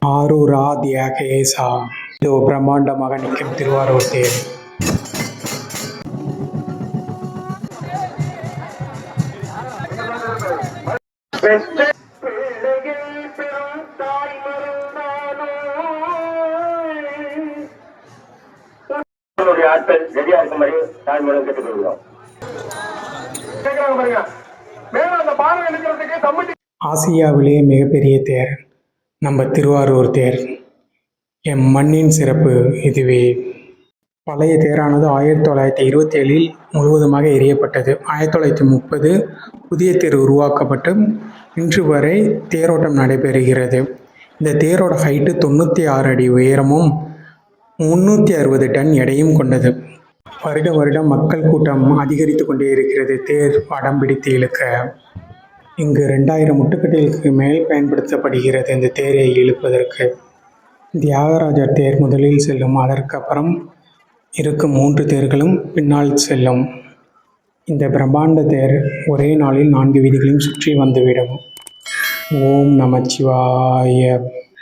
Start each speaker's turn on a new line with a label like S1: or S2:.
S1: ஆரூரா தியாகேசா. இதோ பிரம்மாண்டமாக நிற்கும் திருவாரூர் தேர்.
S2: ஆட்கள் ரெடியா இருக்கும்படி தாழ்மையுடன் கேட்டுக்கொள்கிறோம்.
S1: ஆசியாவிலேயே மிகப்பெரிய தேர் நம்ம திருவாரூர் தேர். எம் மண்ணின் சிறப்பு இதுவே. பழைய தேரானது 1927 முழுவதுமாக எரியப்பட்டது. 1930 புதிய தேர் உருவாக்கப்பட்டு இன்று வரை தேரோட்டம் நடைபெறுகிறது. இந்த தேரோட ஹைட்டு 96 அடி உயரமும் 360 டன் எடையும் கொண்டது. வருடம் மக்கள் கூட்டம் அதிகரித்து கொண்டே இருக்கிறது தேர் படம் பிடித்து இழுக்க. இங்கு 2000 முட்டுக்கட்டைகளுக்கு மேல் பயன்படுத்தப்படுகிறது இந்த தேரை இழுப்பதற்கு. தியாகராஜர் தேர் முதலில் செல்லும். அதற்கப்புறம் இருக்கும் 3 தேர்களும் பின்னால் செல்லும். இந்த பிரம்மாண்ட தேர் ஒரே நாளில் 4 வீதிகளையும் சுற்றி வந்துவிடும். ஓம் நமச்சிவாய.